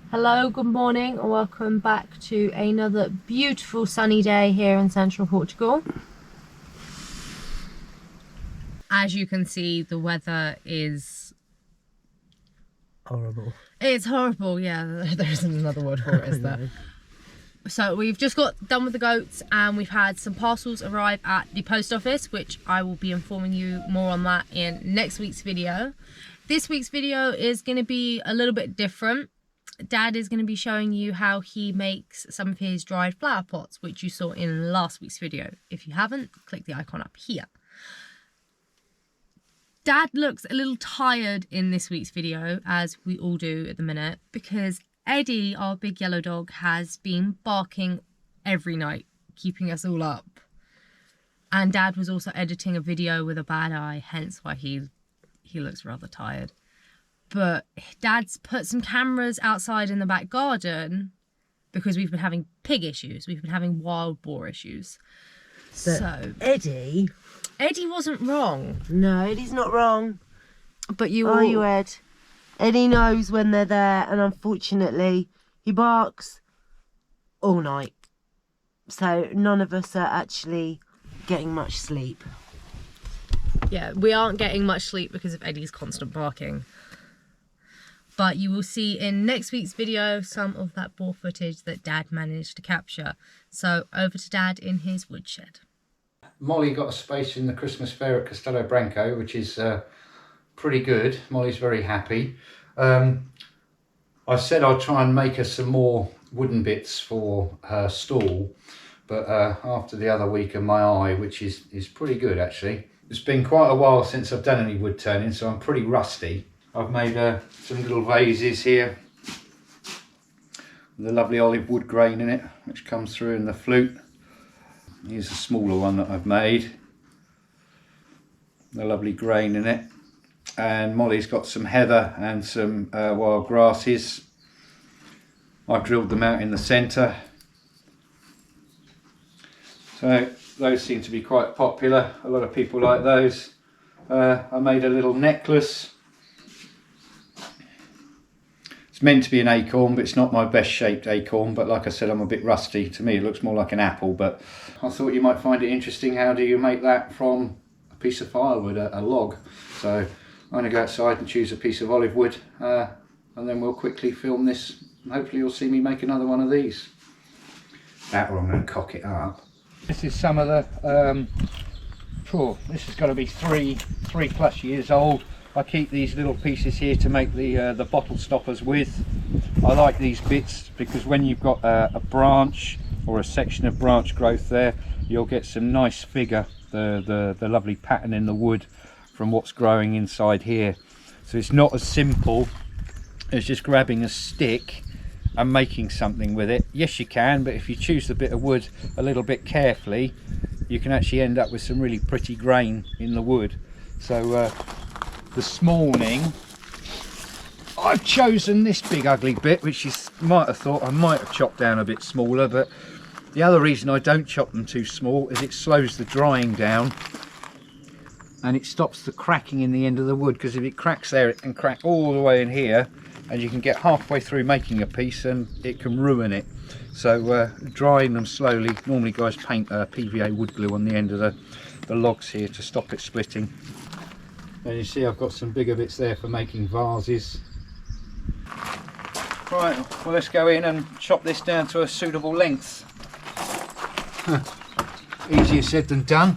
Hello, good morning and welcome back to another beautiful sunny day here in central Portugal. As you can see, the weather is horrible. It's horrible, yeah, there isn't another word for it, is there? So we've just got done with the goats and we've had some parcels arrive at the post office, which I will be informing you more on that in next week's video. This week's video is going to be a little bit different. Dad is going to be showing you how he makes some of his dried flower pots, which you saw in last week's video. If you haven't, click the icon up here. Dad looks a little tired in this week's video, as we all do at the minute, because Eddie, our big yellow dog, has been barking every night, keeping us all up. And Dad was also editing a video with a bad eye, hence why he looks rather tired. But Dad's put some cameras outside in the back garden because we've been having pig issues. We've been having wild boar issues. So Eddie wasn't wrong. No, Eddie's not wrong. But you Are you, Ed? Eddie knows when they're there, and unfortunately he barks all night. So none of us are actually getting much sleep. Yeah, we aren't getting much sleep because of Eddie's constant barking. But you will see in next week's video some of that boar footage that Dad managed to capture. So over to Dad in his woodshed. Molly got a space in the Christmas fair at Castelo Branco, which is pretty good. Molly's very happy. I said I'd try and make her some more wooden bits for her stall, but after the other week of my eye, which is pretty good actually. It's been quite a while since I've done any wood turning, so I'm pretty rusty. I've made some little vases here with a lovely olive wood grain in it, which comes through in the flute. Here's a smaller one that I've made, a lovely grain in it. And Molly's got some heather and some wild grasses. I've drilled them out in the centre. So those seem to be quite popular. A lot of people like those. I made a little necklace. It's meant to be an acorn, but it's not my best shaped acorn. But like I said, I'm a bit rusty. To me, it looks more like an apple. But I thought you might find it interesting. How do you make that from a piece of firewood, a log? So I'm going to go outside and choose a piece of olive wood. And then we'll quickly film this. And hopefully you'll see me make another one of these. That or I'm going to cock it up. This is some of the... this has got to be three plus years old. I keep these little pieces here to make the bottle stoppers with. I like these bits because when you've got a branch or a section of branch growth there, you'll get some nice figure, the lovely pattern in the wood from what's growing inside here. So it's not as simple as just grabbing a stick and making something with it. Yes, you can, but if you choose the bit of wood a little bit carefully, you can actually end up with some really pretty grain in the wood. So this morning I've chosen this big ugly bit, which you might have thought I might have chopped down a bit smaller, but the other reason I don't chop them too small is it slows the drying down and it stops the cracking in the end of the wood, because if it cracks there it can crack all the way in here and you can get halfway through making a piece and it can ruin it. So drying them slowly. Normally guys paint PVA wood glue on the end of the logs here to stop it splitting. And you see I've got some bigger bits there for making vases. Right, well let's go in and chop this down to a suitable length. Easier said than done.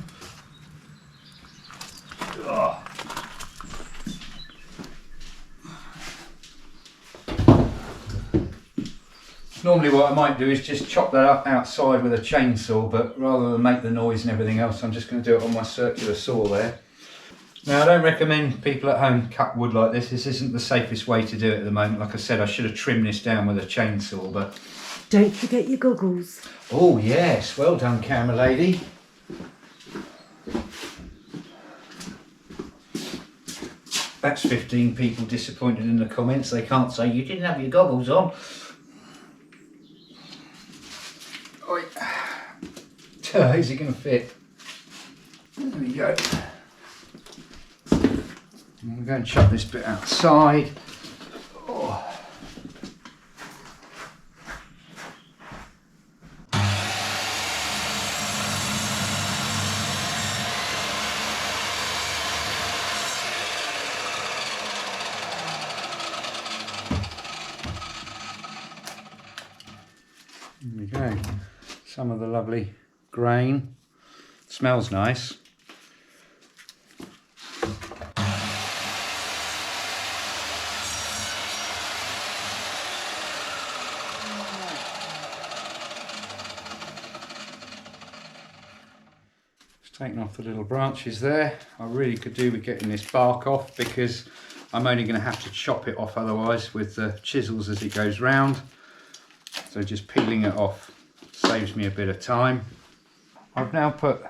Normally what I might do is just chop that up outside with a chainsaw, but rather than make the noise and everything else, I'm just going to do it on my circular saw there. Now I don't recommend people at home cut wood like this. This isn't the safest way to do it at the moment. Like I said, I should have trimmed this down with a chainsaw, but... Don't forget your goggles. Oh yes, well done camera lady. That's 15 people disappointed in the comments. They can't say you didn't have your goggles on. Oi. Is it going to fit? There we go. I'm going to chop this bit outside. Oh. There we go. Some of the lovely grain. Smells nice. Taking off the little branches there. I really could do with getting this bark off because I'm only going to have to chop it off otherwise with the chisels as it goes round. So just peeling it off saves me a bit of time. I've now put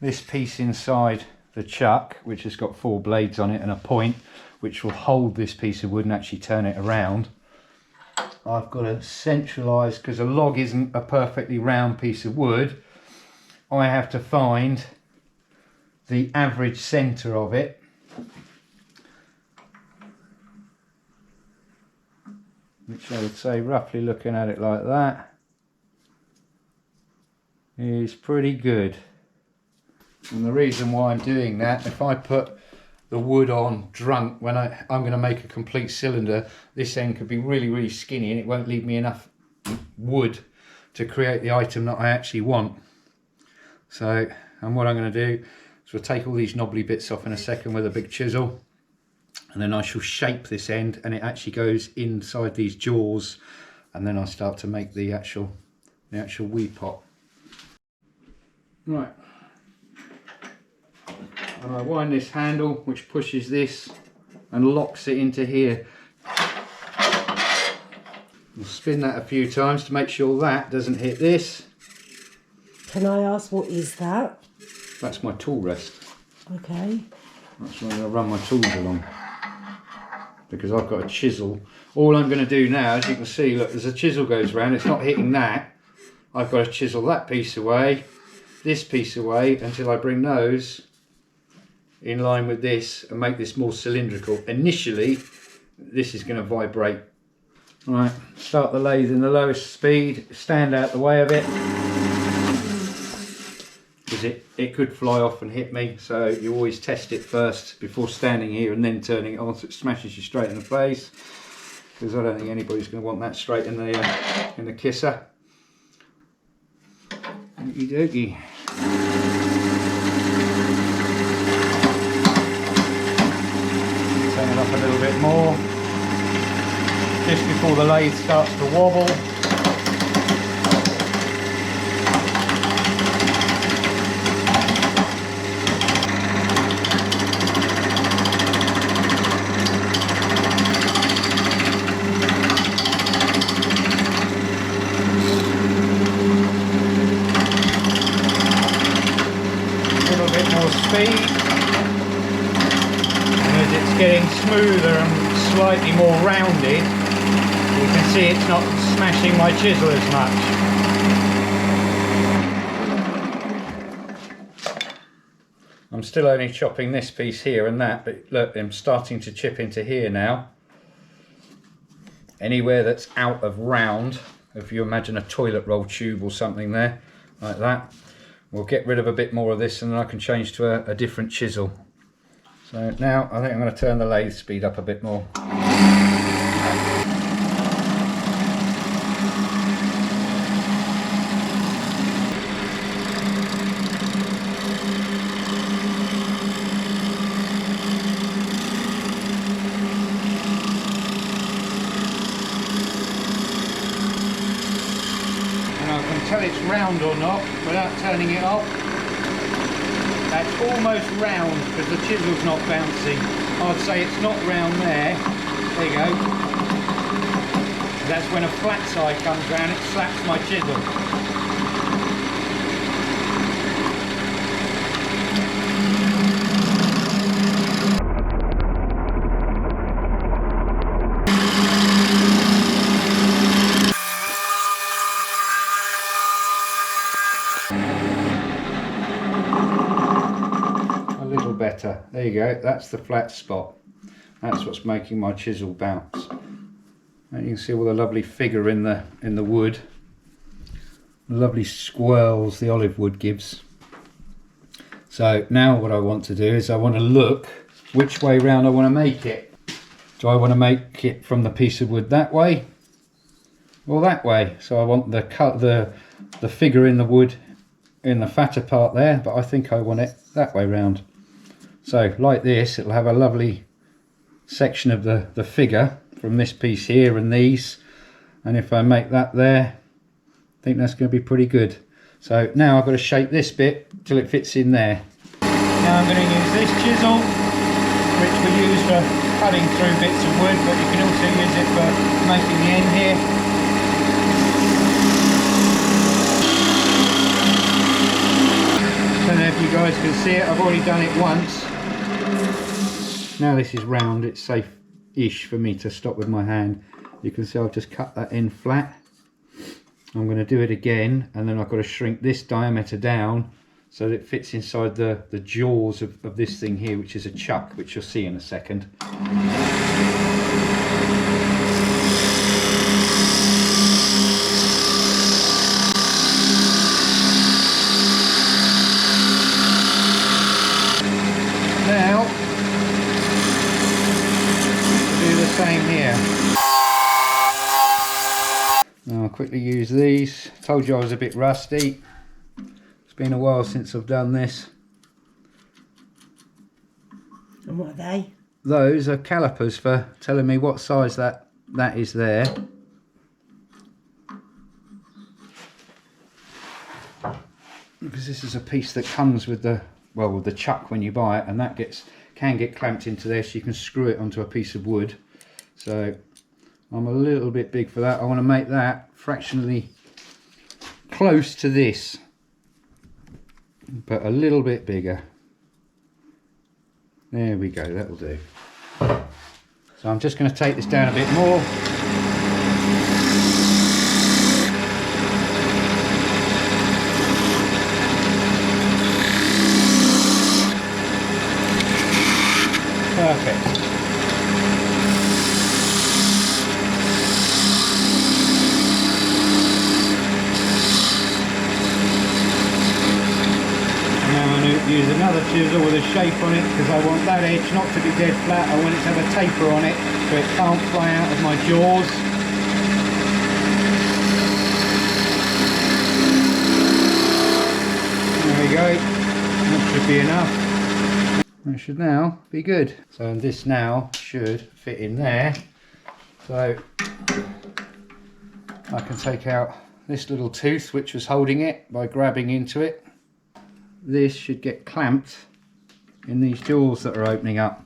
this piece inside the chuck, which has got 4 blades on it and a point, which will hold this piece of wood and actually turn it around. I've got to centralise, because a log isn't a perfectly round piece of wood, I have to find the average centre of it, which I would say, roughly looking at it like that, is pretty good. And the reason why I'm doing that, if I put the wood on drunk when I'm going to make a complete cylinder, this end could be really skinny and it won't leave me enough wood to create the item that I actually want. So, and what I'm going to do is we'll take all these knobbly bits off in a second with a big chisel, and then I shall shape this end and it actually goes inside these jaws, and then I start to make the actual wee pot. Right, and I wind this handle which pushes this and locks it into here. I'll spin that a few times to make sure that doesn't hit this. Can I ask, what is that? That's my tool rest. Okay. That's where I'm going to run my tools along, because I've got a chisel. All I'm going to do now, as you can see, look, as the chisel goes round, it's not hitting that. I've got to chisel that piece away, this piece away, until I bring those in line with this and make this more cylindrical. Initially, this is going to vibrate. Right, start the lathe in the lowest speed, stand out the way of it, because it could fly off and hit me, so you always test it first before standing here and then turning it on so it smashes you straight in the face, because I don't think anybody's going to want that straight in the kisser. Okie dokie. Turn it up a little bit more, just before the lathe starts to wobble. Speed, and as it's getting smoother and slightly more rounded, you can see it's not smashing my chisel as much. I'm still only chopping this piece here and that, but look, I'm starting to chip into here now. Anywhere that's out of round, if you imagine a toilet roll tube or something there, like that, we'll get rid of a bit more of this and then I can change to a different chisel. So now I think I'm going to turn the lathe speed up a bit more. Tell it's round or not without turning it off. That's almost round because the chisel's not bouncing. I'd say it's not round there. There you go. That's when a flat side comes round, it slaps my chisel. Better. There you go, that's the flat spot. That's what's making my chisel bounce. And you can see all the lovely figure in the wood. The lovely swirls the olive wood gives. So now what I want to do is I want to look which way round I want to make it. Do I want to make it from the piece of wood that way? Well, that way. So I want the figure in the wood in the fatter part there, but I think I want it that way round. So like this, it'll have a lovely section of the figure from this piece here and these, and if I make that there, I think that's going to be pretty good. So now I've got to shape this bit till it fits in there. Now I'm going to use this chisel, which we use for cutting through bits of wood, but you can also use it for making the end here. I don't know if you guys can see it, I've already done it once. Now this is round, it's safe-ish for me to stop with my hand. You can see I've just cut that end flat. I'm going to do it again, and then I've got to shrink this diameter down so that it fits inside the jaws of this thing here, which is a chuck, which you'll see in a second. Now, do the same here. Now I'll quickly use these. Told you I was a bit rusty. It's been a while since I've done this. And what are they? Those are calipers for telling me what size that is there. Because this is a piece that comes with the chuck when you buy it, and that can get clamped into there, so you can screw it onto a piece of wood. So I'm a little bit big for that. I want to make that fractionally close to this, but a little bit bigger. There we go, that'll do. So I'm just going to take this down a bit more. Perfect. Use another chisel with a shape on it, because I want that edge not to be dead flat. I want it to have a taper on it so it can't fly out of my jaws. There we go, that should be enough. That should now be good. So this now should fit in there, so I can take out this little tooth which was holding it by grabbing into it. This should get clamped in these jaws that are opening up.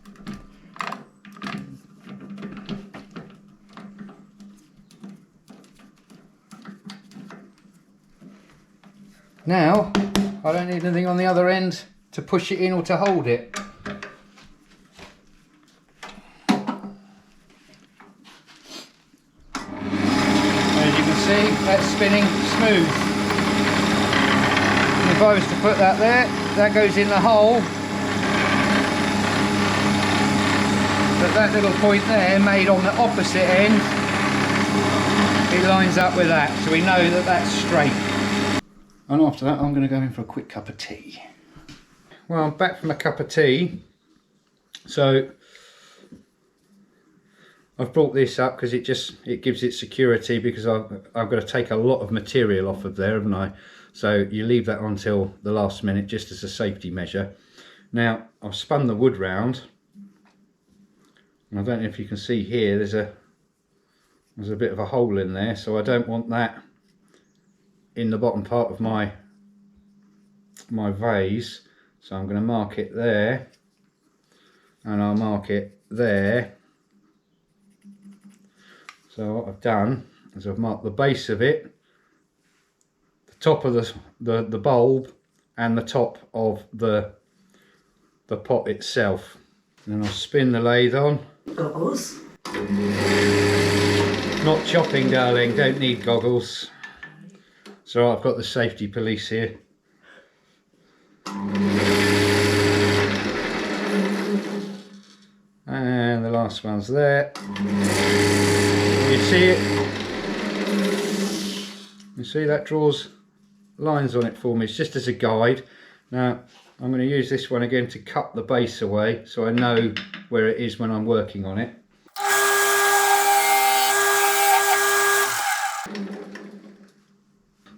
Now, I don't need anything on the other end to push it in or to hold it. As you can see, that's spinning smooth. If I was to put that there, that goes in the hole, but that little point there made on the opposite end, it lines up with that, so we know that that's straight. And after that I'm going to go in for a quick cup of tea. Well, I'm back from a cup of tea. So I've brought this up because it gives it security, because I've got to take a lot of material off of there, haven't I? So you leave that until the last minute just as a safety measure. Now I've spun the wood round, and I don't know if you can see here, there's a bit of a hole in there, so I don't want that in the bottom part of my vase. So I'm going to mark it there, and I'll mark it there. So what I've done is I've marked the base of it, top of the bulb, and the top of the pot itself. And then I'll spin the lathe on. Goggles. Not chopping, darling, don't need goggles. So I've got the safety police here. And the last one's there. You see it? You see that draws lines on it for me. It's just as a guide. Now I'm going to use this one again to cut the base away, so I know where it is when I'm working on it.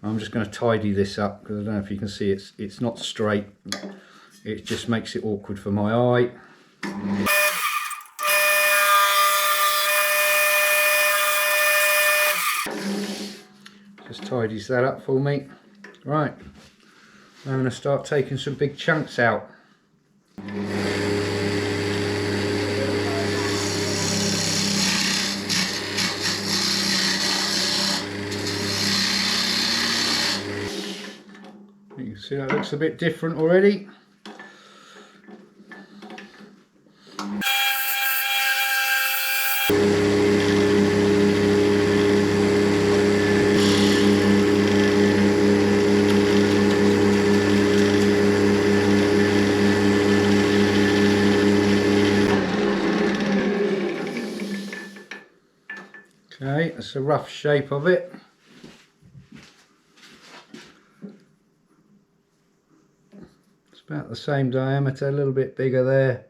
I'm just going to tidy this up because I don't know if you can see it's not straight. It just makes it awkward for my eye. Just tidies that up for me. Right, I'm going to start taking some big chunks out. You can see that looks a bit different already. Okay, that's a rough shape of it. It's about the same diameter, a little bit bigger there.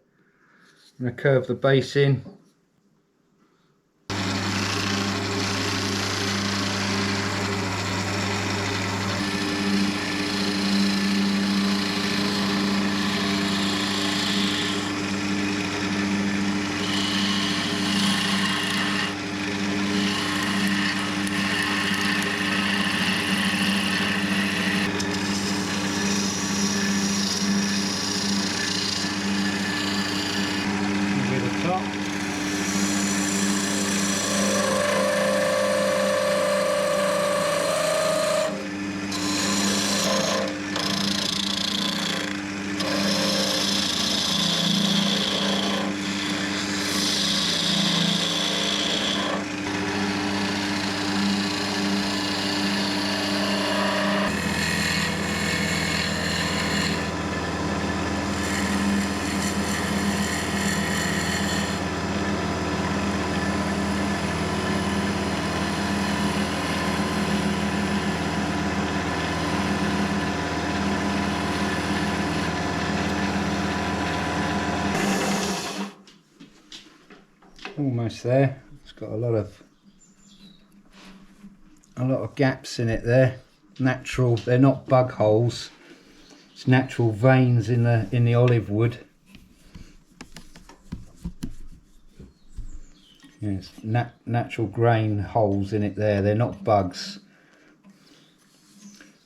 I'm going to curve the base in. Almost there. It's got a lot of gaps in it there. Natural, they're not bug holes. It's natural veins in the olive wood. Yes, natural grain holes in it there. They're not bugs.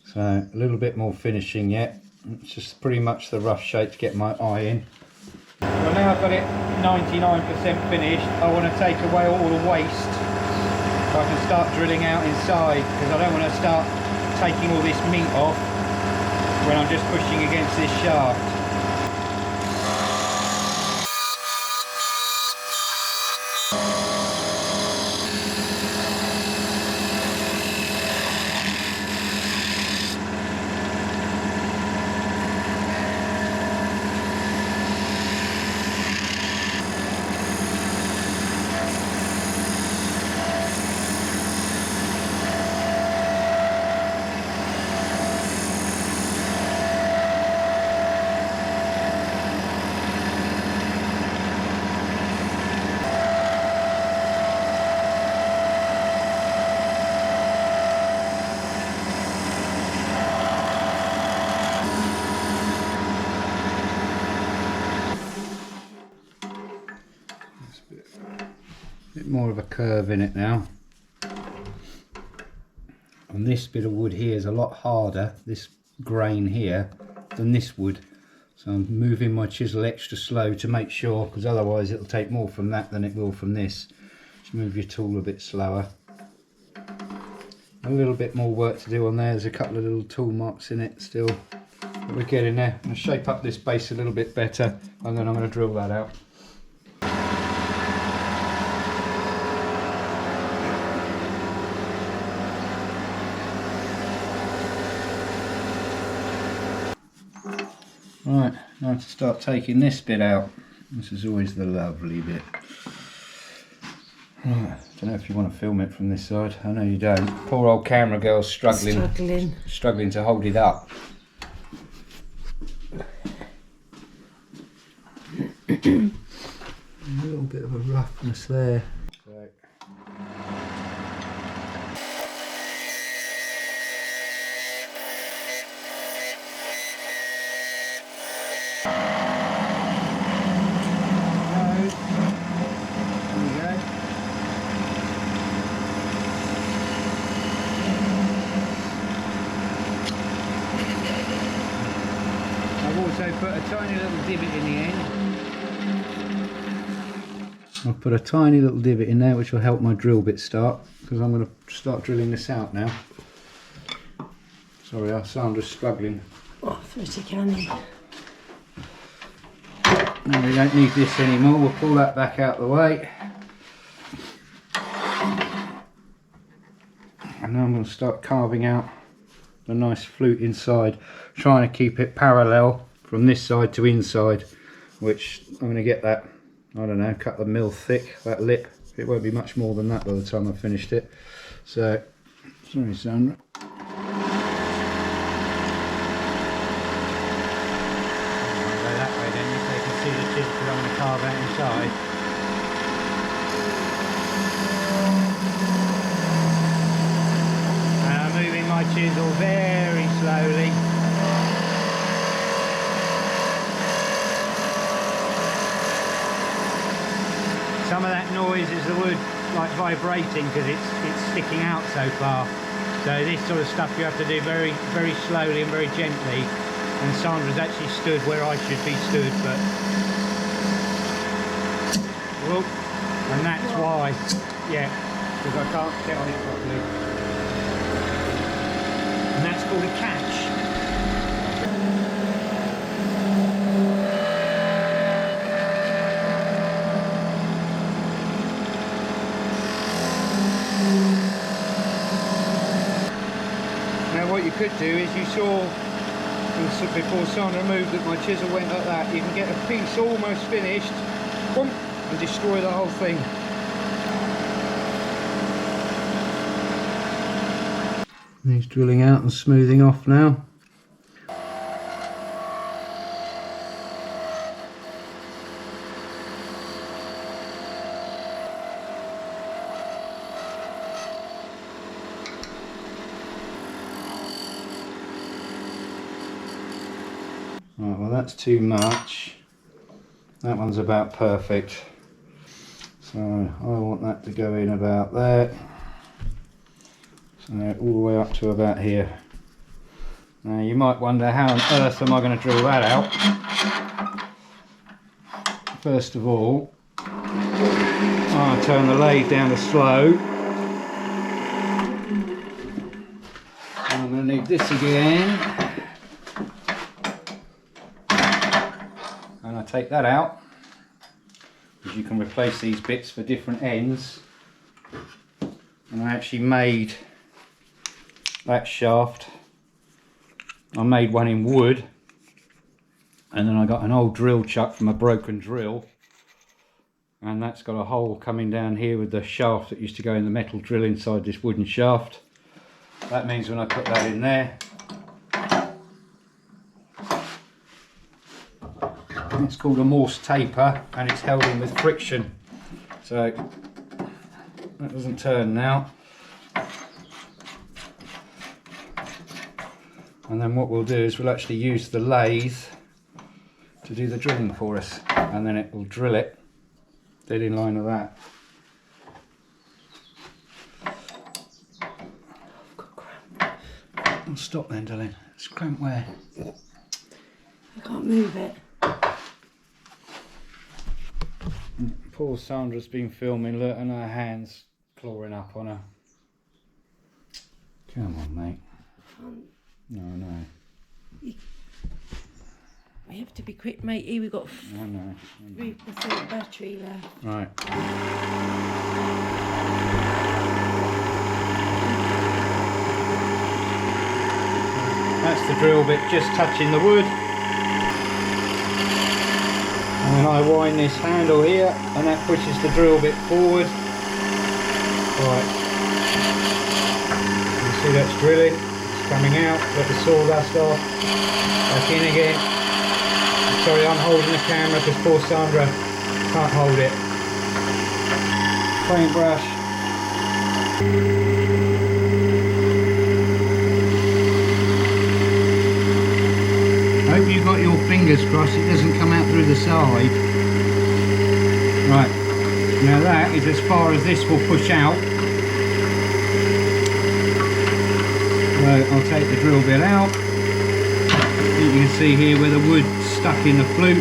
So a little bit more finishing yet. It's just pretty much the rough shape to get my eye in. Well, now I've got it 99% finished, I want to take away all the waste so I can start drilling out inside, because I don't want to start taking all this meat off when I'm just pushing against this shaft. More of a curve in it now, and this bit of wood here is a lot harder, this grain here, than this wood, so I'm moving my chisel extra slow to make sure, because otherwise it'll take more from that than it will from this. Just move your tool a bit slower. A little bit more work to do on there. There's a couple of little tool marks in it still, but we're getting there. I'm going to shape up this base a little bit better, and then I'm going to drill that out. Right, now to start taking this bit out. This is always the lovely bit. Right, don't know if you want to film it from this side. I know you don't. Poor old camera girl's struggling to hold it up. A little bit of a roughness there. So. also put a tiny little divot in the end. I've put a tiny little divot in there which will help my drill bit start, because I'm going to start drilling this out now. Sorry, Sandra's struggling. Oh, pretty canny. No, we don't need this anymore, we'll pull that back out of the way. And now I'm going to start carving out a nice flute inside, trying to keep it parallel from this side to inside, which I'm going to get that, I don't know, a couple of mil thick, that lip. It won't be much more than that by the time I've finished it. So, sorry Sandra. See the chisel that I'm going to carve out inside. And I'm moving my chisel very slowly. Some of that noise is the wood like vibrating because it's sticking out so far. So this sort of stuff you have to do very, very slowly and very gently. And Sandra's actually stood where I should be stood, but whoop, and that's why, yeah, because I can't sit on it properly. And that's called a catch. Now what you could do is you saw before Sandra moved that my chisel went like that, you can get a piece almost finished, boom, and destroy the whole thing. He's drilling out and smoothing off now. Right, well that's too much. That one's about perfect. So I want that to go in about there. So all the way up to about here. Now you might wonder, how on earth am I going to drill that out? First of all, I'll turn the lathe down to slow. I'm going to need this again. And I take that out, because you can replace these bits for different ends. And I actually made that shaft. I made one in wood, and then I got an old drill chuck from a broken drill, and that's got a hole coming down here with the shaft that used to go in the metal drill inside this wooden shaft. That means when I put that in there, it's called a Morse taper, and it's held in with friction, so that doesn't turn now. And then what we'll do is we'll actually use the lathe to do the drilling for us, and then it will drill it dead in line with that. I've got cramp. I'll stop then, darling. It's cramp where? I can't move it. Poor Sandra's been filming, look, and her hands clawing up on her. Come on, mate. No, no. We have to be quick, matey. We've got 3% battery left. Right. That's the drill bit just touching the wood. And then I wind this handle here, and that pushes the drill bit forward. Right. You see that's drilling. Coming out, let the sawdust off, back in again. Sorry, I'm holding the camera because poor Sandra can't hold it. Paintbrush. I hope you got your fingers crossed it doesn't come out through the side. Right, now that is as far as this will push out. So I'll take the drill bit out. You can see here where the wood's stuck in the flutes.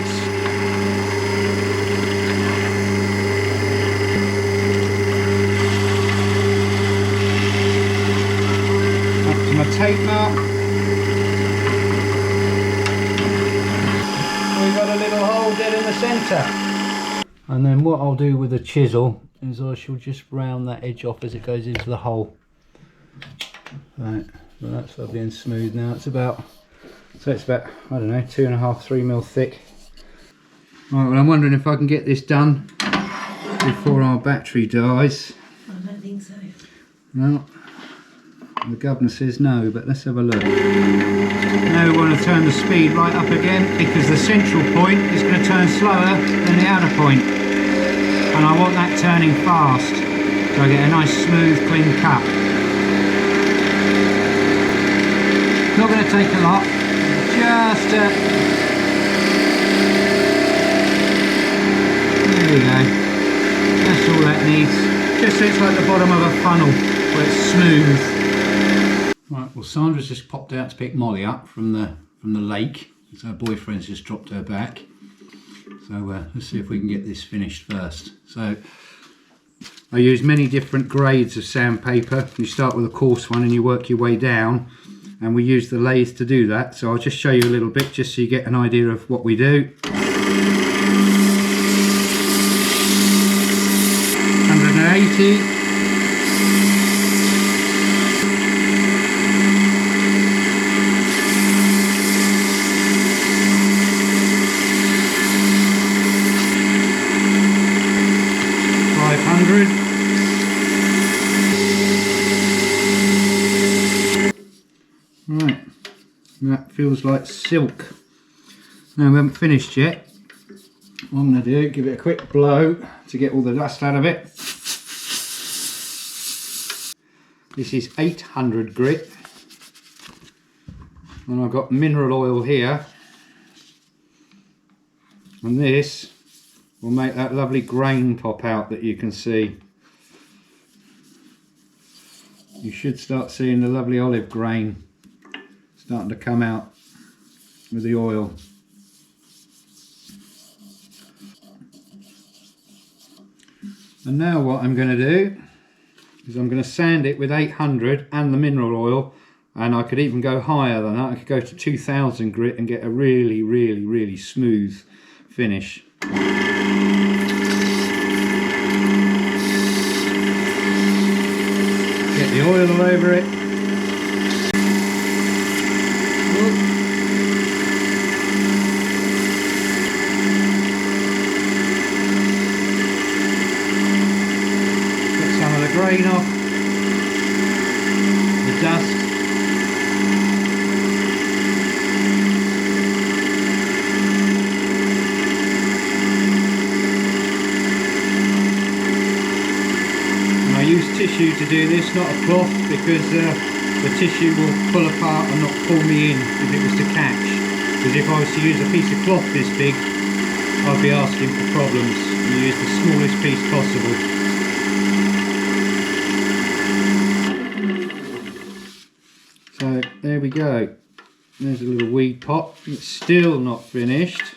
Up to my tape mark. We've got a little hole dead in the centre. And then what I'll do with the chisel is I shall just round that edge off as it goes into the hole. Right, well that's lovely and smooth now. It's about, I don't know, 2.5, 3 mil thick. Right, well I'm wondering if I can get this done before our battery dies. I don't think so. No, the governor says no, but let's have a look. Now we want to turn the speed right up again because the central point is going to turn slower than the outer point. And I want that turning fast, so I get a nice smooth clean cut. Not going to take a lot, just there we go, that's all that needs, just so it's like the bottom of a funnel where it's smooth. Right, well Sandra's just popped out to pick Molly up from the lake, so her boyfriend's just dropped her back. So let's see if we can get this finished first. So I use many different grades of sandpaper. You start with a coarse one and you work your way down, and we use the lathe to do that. So I'll just show you a little bit just so you get an idea of what we do. 180. 500. Right, that feels like silk. Now we haven't finished yet. What I'm going to do, give it a quick blow to get all the dust out of it. This is 800 grit. And I've got mineral oil here. And this will make that lovely grain pop out that you can see. You should start seeing the lovely olive grain starting to come out with the oil. And now what I'm going to do is I'm going to sand it with 800 and the mineral oil, and I could even go higher than that. I could go to 2000 grit and get a really, really, really smooth finish. Get the oil all over it. Get some of the grain off, the dust. Tissue to do this, not a cloth, because the tissue will pull apart and not pull me in if it was to catch. Because if I was to use a piece of cloth this big, I'd be asking for problems. You use the smallest piece possible. So there we go. There's a little weed pot. It's still not finished.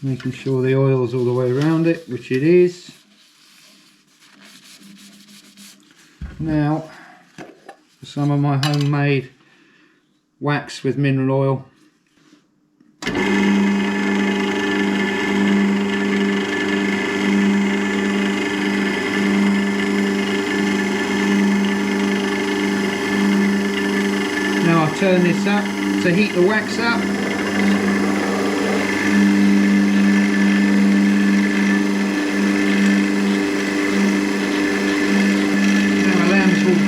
Making sure the oil's all the way around it, which it is. Now, for some of my homemade wax with mineral oil. Now I'll turn this up to heat the wax up.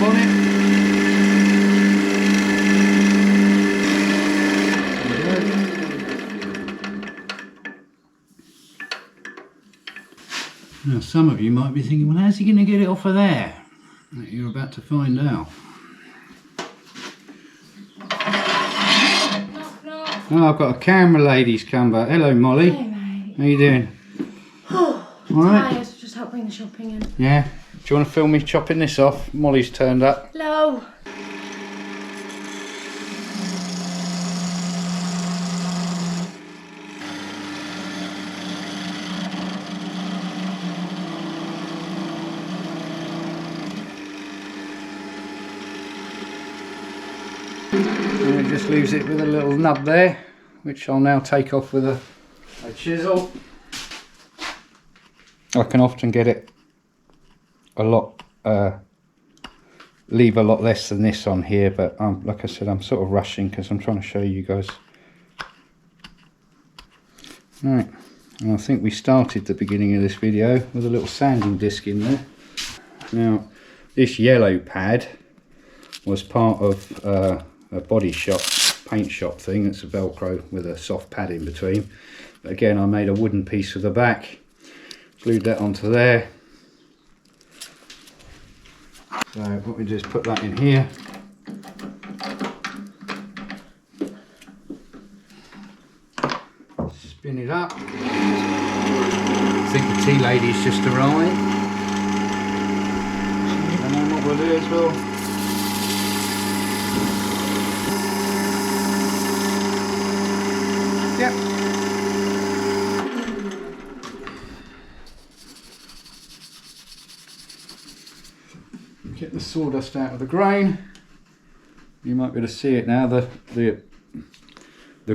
Bonnet. Now some of you might be thinking, well, how's he going to get it off of there? You're about to find out. Oh, I've got a camera lady's come back. Hello Molly. Hey mate. How you doing? Alright. Tired, just help bring the shopping in. Yeah. Do you want to film me chopping this off? Molly's turned up. Hello. just leaves it with a little nub there, which I'll now take off with a chisel. I can often get it a lot, leave a lot less than this on here, but like I said, I'm sort of rushing because I'm trying to show you guys. Right, and I think we started the beginning of this video with a little sanding disc in there. Now, this yellow pad was part of a body shop, paint shop thing. It's a Velcro with a soft pad in between. But again, I made a wooden piece for the back, glued that onto there. So what we do is put that in here. Spin it up. I think the tea lady's just arrived. And then what we'll do is we'll get the sawdust out of the grain. You might be able to see it now, the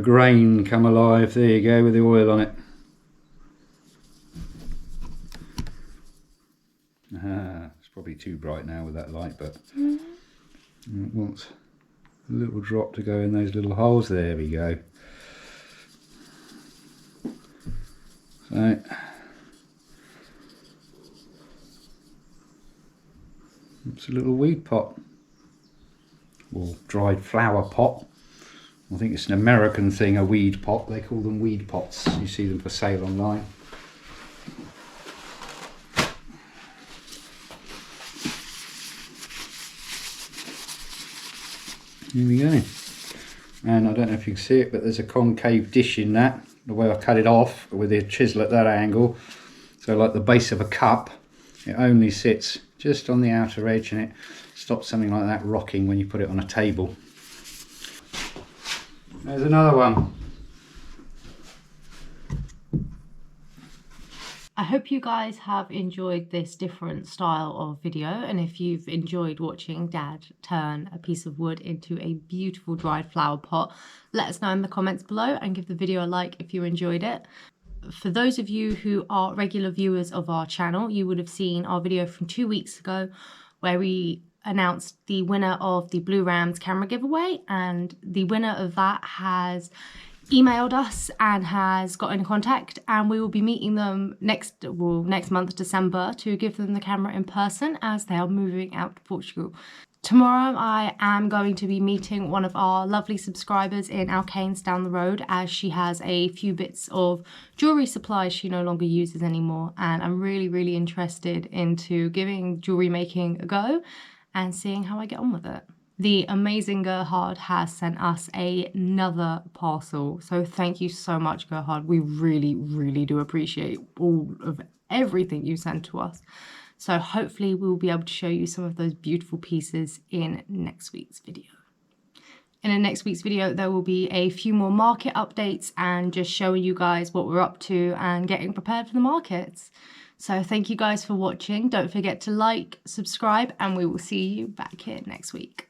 grain come alive. There you go, with the oil on it. It's probably too bright now with that light, but it wants a little drop to go in those little holes. There we go. So it's a little weed pot, or dried flower pot. I think it's an American thing, a weed pot. They call them weed pots. You see them for sale online. Here we go. And I don't know if you can see it, but there's a concave dish in that. The way I cut it off with the chisel at that angle, so like the base of a cup, it only sits just on the outer edge, and it stops something like that rocking when you put it on a table. There's another one. I hope you guys have enjoyed this different style of video, and if you've enjoyed watching Dad turn a piece of wood into a beautiful dried flower pot, let us know in the comments below and give the video a like if you enjoyed it. For those of you who are regular viewers of our channel, you would have seen our video from 2 weeks ago where we announced the winner of the Blue Rams camera giveaway, and the winner of that has emailed us and has got in contact, and we will be meeting them next month, December, to give them the camera in person as they are moving out to Portugal. Tomorrow I am going to be meeting one of our lovely subscribers in Alcanes down the road, as she has a few bits of jewellery supplies she no longer uses anymore, and I'm really interested into giving jewellery making a go and seeing how I get on with it. The amazing Gerhard has sent us another parcel, so thank you so much, Gerhard. We really do appreciate all of everything you send to us. So hopefully we'll be able to show you some of those beautiful pieces in next week's video. In next week's video, there will be a few more market updates and just showing you guys what we're up to and getting prepared for the markets. So thank you guys for watching. Don't forget to like, subscribe, and we will see you back here next week.